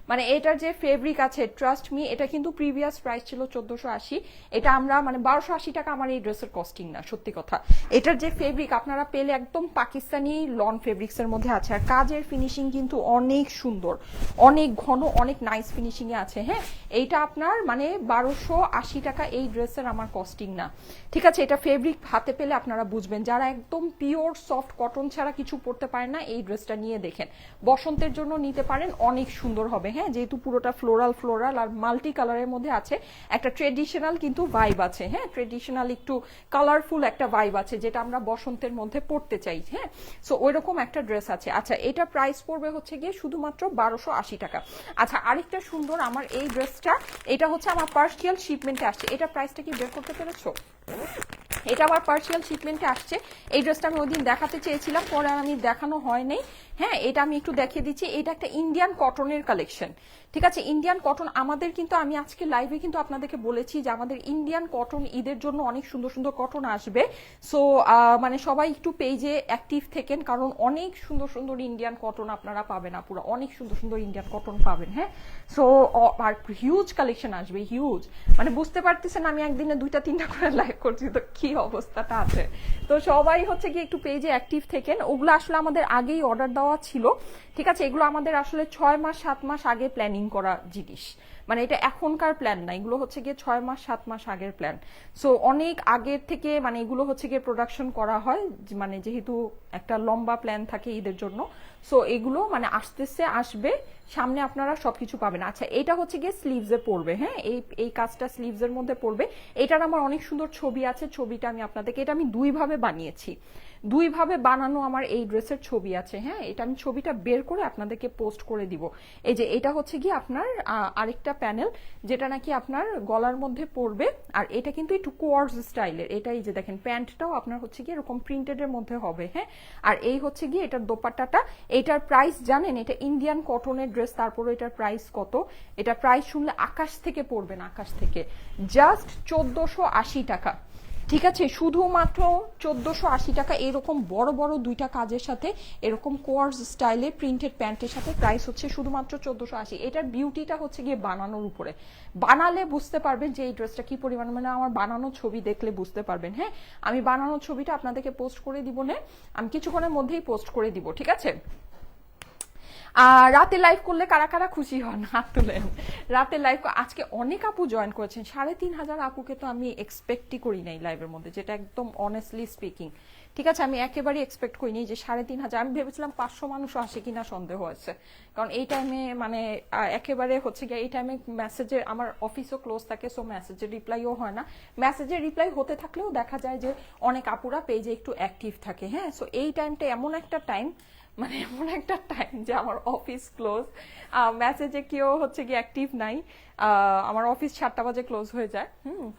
A: মানে এটার যে ফেব্রিক আছে ট্রাস্ট মি, এটা কিন্তু প্রিভিয়াস প্রাইস ছিল 1480, এটা আমরা মানে 1280 টাকা আমার এই ড্রেসের কস্টিং না, সত্যি কথা। এটার যে ফেব্রিক আপনারা পেলে একদম পাকিস্তানি লন ফেব্রিক্স এর মধ্যে আছে, আর কাজের ফিনিশিং কিন্তু অনেক সুন্দর, অনেক ঘন, অনেক নাইস ফিনিশিং এ আছে। হ্যাঁ এইটা আপনার মানে 1280 টাকা এই ড্রেসের আমার কস্টিং না, ঠিক আছে। এটা ফেব্রিক হাতে পেলে আপনারা বুঝবেন, যারা একদম পিওর সফট কটন ছাড়া কিছু পরতে পারেন না, এই ড্রেসটা নিয়ে দেখেন, বসন্তের জন্য নিতে পারেন, অনেক সুন্দর হবে। হ্যাঁ যেহেতু পুরোটা ফ্লোরাল আর মাল্টি কালারের মধ্যে আছে, একটা ট্রেডিশনাল কিন্তু ভাইব আছে, হ্যাঁ ট্রেডিশনাল একটু কালারফুল একটা ভাইব আছে, যেটা আমরা বসন্তের মধ্যে পড়তে চাই। হ্যাঁ সো ওইরকম একটা ড্রেস আছে। আচ্ছা এটা প্রাইস পড়বে হচ্ছে গিয়ে শুধুমাত্র 1280 টাকা। আচ্ছা আরেকটা সুন্দর আমার এই ড্রেসটা, এটা হচ্ছে আমার পার্সিয়াল শিপমেন্টে আসছে, এটা প্রাইসটা কি বের করতে পেরেছো? এটা আমার পার্সিয়াল শিপমেন্টে আসছে, এই ড্রেসটা আমি ওইদিন দেখাতে চেয়েছিলাম, পরে আর আমি দেখানো হয় নাই। হ্যাঁ এটা আমি একটু দেখিয়ে দিচ্ছি, এটা একটা ইন্ডিয়ান কটনের কালেকশন, ঠিক আছে। ইন্ডিয়ান কটন আমাদের কিন্তু, আমি আজকে লাইভে কিন্তু আপনাদেরকে বলেছি যে আমাদের ইন্ডিয়ান কটন ঈদের জন্য অনেক সুন্দর সুন্দর কটন আসবে। সো মানে সবাই একটু পেজে অ্যাক্টিভ থেকেন, কারণ অনেক সুন্দর সুন্দর ইন্ডিয়ান কটন আপনারা পাবেন, পুরো অনেক সুন্দর সুন্দর ইন্ডিয়ান কটন পাবেন। হ্যাঁ সো আর হিউজ কালেকশন আসবে, হিউজ, মানে বুঝতে পারতেছেন আমি একদিনে 2টা 3টা করে লাইভ করছি, তো কি অবস্থাটা আছে। তো সবাই হচ্ছে কি একটু পেজে অ্যাক্টিভ থেকেন, ওগুলো আসলে আমাদের আগেই অর্ডার দেওয়া ছিল, ঠিক আছে। এগুলো আমাদের আসলে 6 মাস 7 মাস আগে প্ল্যানিং করা জিনিস, মানে এটা এখনকার প্ল্যান না, এগুলো হচ্ছে গিয়ে 6 মাস 7 মাস আগের প্ল্যান। সো অনেক আগের থেকে মানে এগুলো হচ্ছে গিয়ে প্রোডাকশন করা হয়, মানে যেহেতু একটা লম্বা প্ল্যান থাকে ঈদের জন্য। সো এগুলো মানে আসতেছে, আসবে, সামনে আপনারা সবকিছু পাবেন। আচ্ছা এটা হচ্ছে গিয়ে স্লিভসে পড়বে, হ্যাঁ এই এই কাজটা স্লিভসের মধ্যে পড়বে। এটার আমার অনেক সুন্দর ছবি আছে, ছবিটা আমি আপনাদেরকে, এটা আমি দুইভাবে বানিয়েছি, দুইভাবে বানানো আমার এই ড্রেসের ছবি আছে, হ্যাঁ এটা আমি ছবিটা বের করে আপনাদেরকে পোস্ট করে দিব। এই যে এটা হচ্ছে গিয়ে আপনার আরেকটা প্যানেল, যেটা নাকি আপনার গলার মধ্যে পড়বে, আর এটা কিন্তু একটু কোয়ার্স স্টাইলের, এটাই যে দেখেন প্যান্টটাও আপনার হচ্ছে গিয়ে এরকম প্রিন্টেডের মধ্যে হবে, হ্যাঁ আর এই হচ্ছে গিয়ে এটার দোপাট্টাটা। এটার প্রাইস জানেন, এটা ইন্ডিয়ান কটনের ড্রেস, তারপরে এটার প্রাইস কত, এটা প্রাইস শুনলে আকাশ থেকে পড়বেন, আকাশ থেকে, জাস্ট 1480 টাকা। ঠিক আছে, শুধুমাত্র 1480 টাকা। এরকম বড় বড় দুইটা কাজের সাথে এরকম কোয়ার্স স্টাইলে প্রিন্টেড প্যান্টের সাথে প্রাইস হচ্ছে শুধুমাত্র 1480। এটার বিউটিটা হচ্ছে গিয়ে বানানোর উপরে, বানালে বুঝতে পারবেন যে এই ড্রেসটা কি পরিমাণ, মানে আমার বানানো ছবি দেখলে বুঝতে পারবেন। হ্যাঁ আমি বানানোর ছবিটা আপনাদেরকে পোস্ট করে দিব, না আমি কিছুক্ষণের মধ্যেই পোস্ট করে দিব, ঠিক আছে। রাতে লাইভ করলে কারা কারা খুশি হন হাত তুলেন। রাতে লাইভ আজকে অনেক আপু জয়েন করেছেন, 3500 আপুকে তো আমি এক্সপেক্টই করি নাই লাইভের মধ্যে, যেটা একদম অনেস্টলি স্পিকিং, ঠিক আছে আমি একেবারেই এক্সপেক্ট করিনি যে 3500। আমি ভেবেছিলাম 500 মানুষও আসে কিনা সন্দেহ আছে, কারণ এই টাইমে মানে একেবারে হচ্ছে গিয়ে এই টাইমে মেসেজে আমার অফিসও ক্লোজ থাকে, সো মেসেজের রিপ্লাইও হয় না। মেসেজের রিপ্লাই হতে থাকলেও দেখা যায় যে অনেক আপুরা পেজে একটু অ্যাক্টিভ থাকে, হ্যাঁ সো এই টাইমটা এমন একটা টাইম, মানে এমন একটা টাইম যে আমার অফিস ক্লোজ, মেসেজে কেউ হচ্ছে গিয়ে অ্যাক্টিভ নাই, আমার অফিস 7টা বাজে ক্লোজ হয়ে যায়।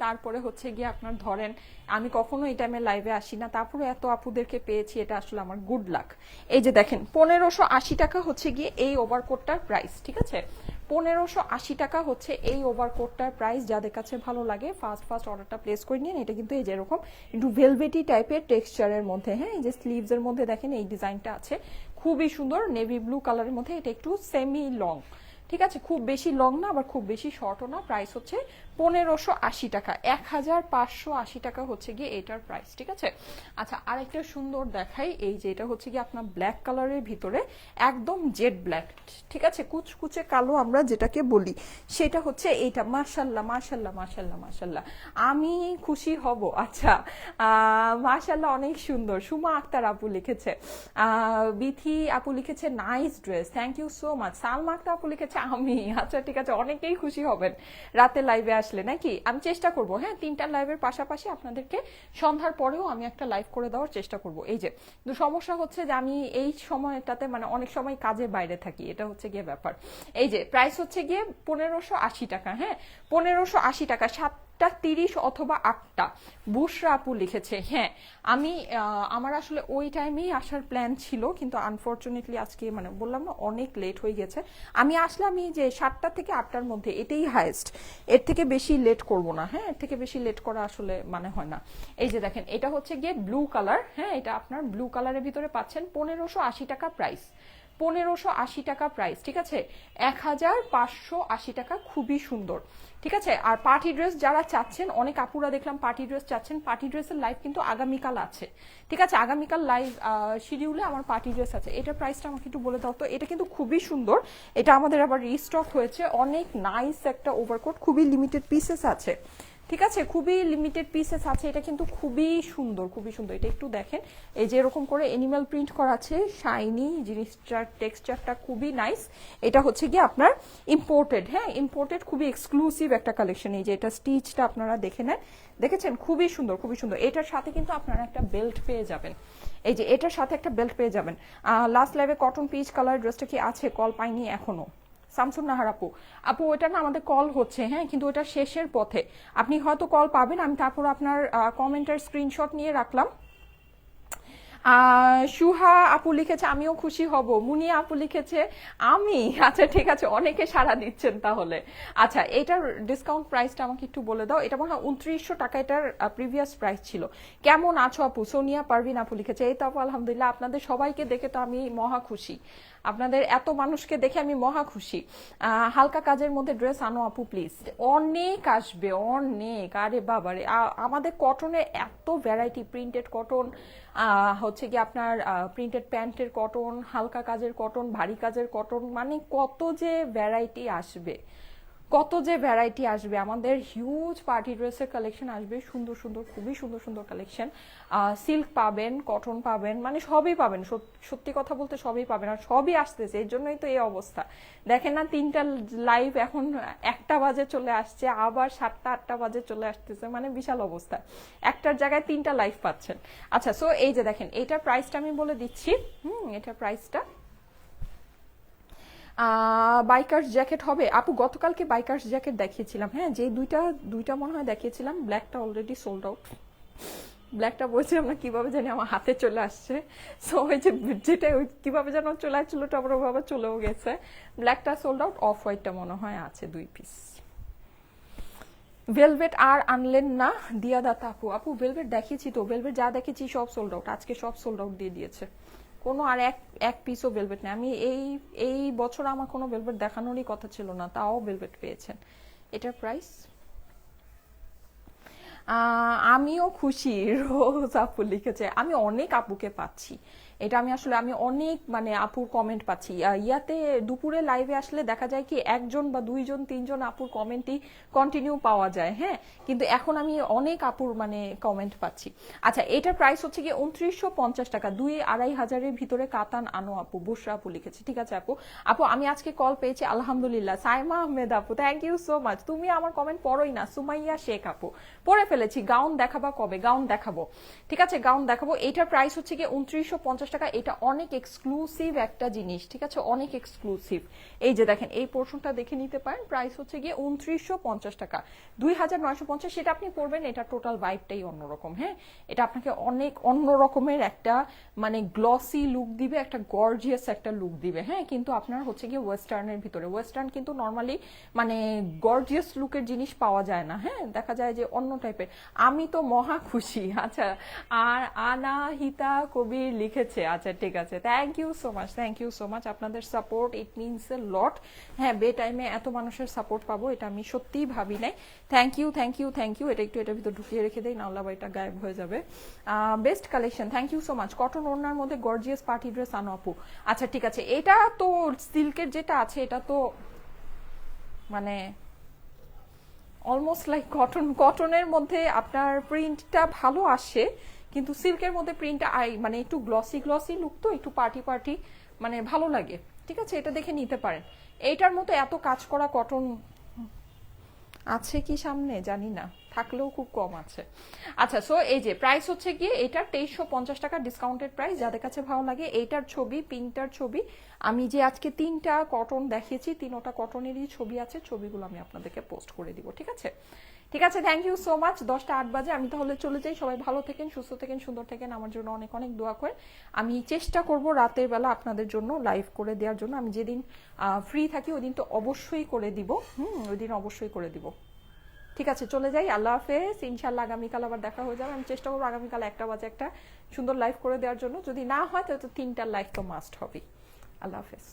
A: তারপরে হচ্ছে গিয়ে আপনার ধরেন আমি কখনো এই টাইমে লাইভে আসি না, তারপরে এত আপুদেরকে পেয়েছি, এটা আসলে আমার গুড লাক। এই যে দেখেন 1580 টাকা হচ্ছে গিয়ে এই ওভারকোটটার প্রাইস, ঠিক আছে 1580 টাকা হচ্ছে এই ওভারকোটটার প্রাইস। যাদের কাছে ভালো লাগে ফার্স্ট ফার্স্ট অর্ডারটা প্লেস করে নিন। এটা কিন্তু এই যেরকম একটু ভেলভেটি টাইপের টেক্সচারের মধ্যে, হ্যাঁ এই যে স্লিভসের মধ্যে দেখেন এই ডিজাইনটা আছে, খুবই সুন্দর নেভি ব্লু কালারের মধ্যে, এটা একটু সেমি লং, ঠিক আছে খুব বেশি লং না আবার খুব বেশি শর্টও না। প্রাইস হচ্ছে 1580 টাকা, 1580 টাকা হচ্ছে গিয়ে এটার প্রাইস, ঠিক আছে। আচ্ছা আরেকটা সুন্দর দেখাই, এই যে এটা হচ্ছে গিয়ে আপনার ব্ল্যাক কালারের ভিতরে একদম জেড ব্ল্যাক, ঠিক আছে কুচকুচে কালো আমরা যেটাকে বলি, সেটা হচ্ছে এইটা। মাশাল্লাহ মাশাল্লাহ মাশাল্লাহ মাশাল্লাহ, আমি খুশি হব। আচ্ছা মাশাল্লাহ অনেক সুন্দর। সুমা আক্তার আপু লিখেছে, বিথি আপু লিখেছে nice dress, thank you so much. Salma Akter আপু লিখেছে আমি, আচ্ছা ঠিক আছে অনেকেই খুশি হবেন রাতে লাইভে আসলে নাকি। আমি চেষ্টা করব, হ্যাঁ 3টা লাইভের পাশাপাশি আপনাদেরকে সন্ধ্যার পরেও আমি একটা লাইভ করে দেওয়ার চেষ্টা করব। এই যে কিন্তু সমস্যা হচ্ছে যে আমি এই সময়টাতে মানে অনেক সময় কাজে বাইরে থাকি, এটা হচ্ছে গিয়ে ব্যাপার। এই যে প্রাইস হচ্ছে গিয়ে 1580 টাকা, হ্যাঁ 1580 টাকা, 7টা 30 অথবা 8টা। বুশরা আপু লিখেছে, হ্যাঁ আমি আমার আসলে ওই টাইমেই আসার প্ল্যান ছিল, কিন্তু আনফরচুনেটলি আজকে মানে বললাম না অনেক লেট হয়ে গেছে। আমি আসলে আমি যে 7টা থেকে 8টার মধ্যে এটাই হাইয়েস্ট, এর থেকে বেশি লেট করব না, হ্যাঁ এর থেকে বেশি লেট করা আসলে মানে হয় না। এই যে দেখেন এটা হচ্ছে গিয়ে ব্লু কালার, হ্যাঁ এটা আপনার ব্লু কালারের ভিতরে পাচ্ছেন 1580 টাকা প্রাইস, 1580 টাকা প্রাইস, ঠিক আছে 1580 টাকা, খুবই সুন্দর, ঠিক আছে। আর পার্টি ড্রেস যারা চাচ্ছেন, অনেক আপুরা দেখলাম পার্টি ড্রেস চাচ্ছেন, পার্টি ড্রেসের লাইভ কিন্তু আগামীকাল আছে, ঠিক আছে আগামীকাল লাইভ শিডিউলে আমার পার্টি ড্রেস আছে। এটার প্রাইসটা আমাকে একটু বলে দাও তো। এটা কিন্তু খুবই সুন্দর, এটা আমাদের আবার রিস্টক হয়েছে, অনেক নাইস একটা ওভারকোট, খুবই লিমিটেড পিসেস আছে, ঠিক আছে খুবই লিমিটেড পিসেস আছে। এটা কিন্তু খুবই সুন্দর, খুবই সুন্দর। এটা একটু দেখেন এই যে এরকম করে এনিম্যাল প্রিন্ট করা আছে, শাইনি জিনিসটার টেক্সচারটা খুবই নাইস। এটা হচ্ছে কি আপনার ইম্পোর্টেড, হ্যাঁ ইম্পোর্টেড, খুবই এক্সক্লুসিভ একটা কালেকশন। এই যে এটা স্টিচটা আপনারা দেখে নেন, দেখেছেন খুবই সুন্দর, খুবই সুন্দর। এটার সাথে কিন্তু আপনারা একটা বেল্ট পেয়ে যাবেন, এই যে এটার সাথে একটা বেল্ট পেয়ে যাবেন। লাস্ট লাইভে কটন পিচ কালার ড্রেসটা কি আছে? কল পাইনি এখনো। শামসুন নাহার আপু, আপু ওটা না আমাদের কল হচ্ছে, হ্যাঁ কিন্তু ওটা শেষের পথে, আপনি হয়তো কল পাবেন। আমি তারপর আপনার কমেন্টের স্ক্রিনশট নিয়ে রাখলাম। সুহা আপু লিখেছে আমিও খুশি হব। মুনিয়া আপু লিখেছে আমি, আচ্ছা ঠিক আছে অনেকে সাড়া দিচ্ছেন তাহলে। আচ্ছা এটার ডিসকাউন্ট প্রাইসটা আমাকে একটু বলে দাও। এটা মনে হয় 2900 টাকা এটার প্রিভিয়াস প্রাইস ছিল। কেমন আছো আপু? সোনিয়া পারভিন আপু লিখেছে এই তো আপু আলহামদুলিল্লাহ, আপনাদের সবাইকে দেখে তো আমি মহা খুশি, আপনাদের এত মানুষকে দেখে আমি মহা খুশি। হালকা কাজের মধ্যে ড্রেস আনো আপু প্লিজ। অনেক আসবে অনেক, আরে বাবারে আমাদের কটনের এত ভ্যারাইটি, প্রিন্টেড কটন হচ্ছে কি আপনার প্রিন্টেড প্যান্টের কটন, হালকা কাজের কটন, ভারী কাজের কটন, মানে কত যে ভ্যারাইটি আসবে কত যে ভ্যারাইটি আসবে, আমাদের হিউজ পার্টি ড্রেসের কালেকশন আসবে, সুন্দর সুন্দর, খুবই সুন্দর সুন্দর কালেকশন। সিল্ক পাবেন, কটন পাবেন, মানে সবই পাবেন, সত্যি কথা বলতে সবই পাবেন, আর সবই আসতেছে, এর জন্যই তো এই অবস্থা। দেখেন না, 3টা লাইভ এখন 1টা বাজে চলে আসছে, আবার 7টা 8টা বাজে চলে আসতেছে, মানে বিশাল অবস্থা, একটার জায়গায় 3টা লাইভ পাচ্ছেন। আচ্ছা, সো এই যে দেখেন, এইটার প্রাইসটা আমি বলে দিচ্ছি। এটার প্রাইসটা বাইকার্স জ্যাকেট হবে আপু। গতকালকে বাইকার্স জ্যাকেট দেখিয়েছিলাম, হ্যাঁ, যে দুইটা মনে হয় দেখিয়েছিলাম, ব্ল্যাকটা অলরেডি সোল্ড আউট। ব্ল্যাকটা বলছিলাম না কিভাবে জানি আমার হাতে চলে আসছে, সো ওই যে যেটা ওই কিভাবে যেন চলে আসছিল, ওটা আবার ওভাবে চলেও গেছে। ব্ল্যাকটা সোল্ড আউট, অফ হোয়াইটটা মনে হয় আছে 2 পিস। ভেলভেট আর আনলেন না দিয়া দাতা আপু? আপু ভেলভেট দেখিয়েছি তো, ভেলভেট যা দেখেছি সব সোল্ড আউট, আজকে সব সোল্ড আউট দিয়ে দিয়েছে, কোনো আর এক পিসও ভেলভেট নেই। আমি এই বছর আমার কোনো ভেলভেট দেখানোরই কথা ছিল না, তাও ভেলভেট পেয়েছেন। এটার প্রাইস আমিও খুশি, রোজ আপু লিখেছে, আমি অনেক আপুকে পাচ্ছি, এটা আমি আসলে আমি অনেক মানে আপুর কমেন্ট পাচ্ছি। ইয়াতে দুপুরে লাইভে আসলে দেখা যায় কি 1জন বা 2জন 3জন আপুর কমেন্টই কন্টিনিউ পাওয়া যায়, হ্যাঁ, কিন্তু এখন আমি অনেক আপুর মানে কমেন্ট পাচ্ছি। আচ্ছা, এটার প্রাইস হচ্ছে কি 2950 টাকা, 2-2.5 হাজারের ভিতরে কাতান আনো আপু, বুশরা আপু লিখেছে। ঠিক আছে আপু, আমি আজকে কল পেয়েছি আলহামদুলিল্লাহ। সাইমা আহমেদ আপু, থ্যাংক ইউ সো মাচ, তুমি আমার কমেন্ট পড়োই না। সুমাইয়া শেখ আপু, পড়ে ফেলেছি। গাউন দেখাবা কবে? গাউন দেখাবো, ঠিক আছে, গাউন দেখাবো। এটার প্রাইস হচ্ছে কি 2950 টাকা। এটা অনেক এক্সক্লুসিভ একটা জিনিস, ঠিক আছে, অনেক এক্সক্লুসিভ। এই যে দেখেন, এই পোর্শনটা দেখে নিতে পারেন। প্রাইস হচ্ছে গিয়ে 2950 টাকা, 2950। সেটা আপনি পরবেন, এটা টোটাল ভাইবটাই অন্যরকম, হ্যাঁ, এটা আপনাকে অনেক অন্য রকমের একটা মানে গ্লসি লুক দিবে, একটা গর্জিয়াস একটা লুক দিবে, হ্যাঁ, কিন্তু আপনার হচ্ছে গিয়ে ওয়েস্টার্নের ভিতরে। ওয়েস্টার্ন কিন্তু নর্মালি মানে গর্জিয়াস লুকের জিনিস পাওয়া যায় না, হ্যাঁ, দেখা যায় যে অন্য টাইপের। আমি তো মহা খুশি। আচ্ছা, আর আনাহিতা কবির লিখেছে, আচ্ছা ঠিক আছে, thank you so much, thank you so much. আপনাদের support it means a lot. হ্যাঁ, বে টাইমে এত মানুষের সাপোর্ট পাবো এটা আমি সত্যিই ভাবি নাই। Thank you, thank you, thank you. এটা একটু এটার ভিতর ঢুকিয়ে রেখে দেই, নাহলে আবার এটা গায়েব হয়ে যাবে। Best collection, thank you so much. Cotton ওড়নার মধ্যে গর্জিয়াস পার্টি ড্রেস আনো আপু। আচ্ছা ঠিক আছে, এটা তো সিল্কের যেটা আছে এটা তো মানে অলমোস্ট লাইক কটনের মধ্যে আপনার প্রিন্টটা ভালো আসে, কিন্তু সিল্কের মধ্যে প্রিন্টটা মানে একটু গ্লসি গ্লসি লুক, তো একটু পার্টি পার্টি মানে ভালো লাগে। ঠিক আছে, এটা দেখে নিতে পারেন। এইটার মতো এত কাজ করা কটন আছে কি সামনে জানি না, থাকলেও খুব কম আছে। আচ্ছা, সো এই যে প্রাইস হচ্ছে গিয়ে এটা 2350 টাকা ডিসকাউন্টেড প্রাইস। যাদের কাছে ভালো লাগে, এইটার ছবি, পিঙ্কটার ছবি, আমি যে আজকে 3টা কটন দেখিয়েছি, 3টা কটনেরই ছবি আছে, ছবিগুলো আমি আপনাদেরকে পোস্ট করে দিব, ঠিক আছে। ঠিক আছে, থ্যাংক ইউ সো মাচ। 10টা 8 বাজে আমি তাহলে চলে যাই। সবাই ভালো থাকেন, সুস্থ থাকেন, সুন্দর থাকেন, আমার জন্য অনেক অনেক দোয়া করেন। আমি চেষ্টা করব রাতের বেলা আপনাদের জন্য লাইভ করে দেওয়ার জন্য। আমি যেদিন ফ্রি থাকি ওই দিন তো অবশ্যই করে দিব, ওই দিন অবশ্যই করে দিব। ঠিক আছে, চলে যাই, আল্লাহ হাফেজ। ইনশাল্লাহ আগামীকাল আবার দেখা হয়ে যাবে। আমি চেষ্টা করবো আগামীকাল 1টা বাজে একটা সুন্দর লাইভ করে দেওয়ার জন্য। যদি না হয় তাহলে তো 3টা লাইভ তো মাস্ট হবে। আল্লাহ হাফেজ।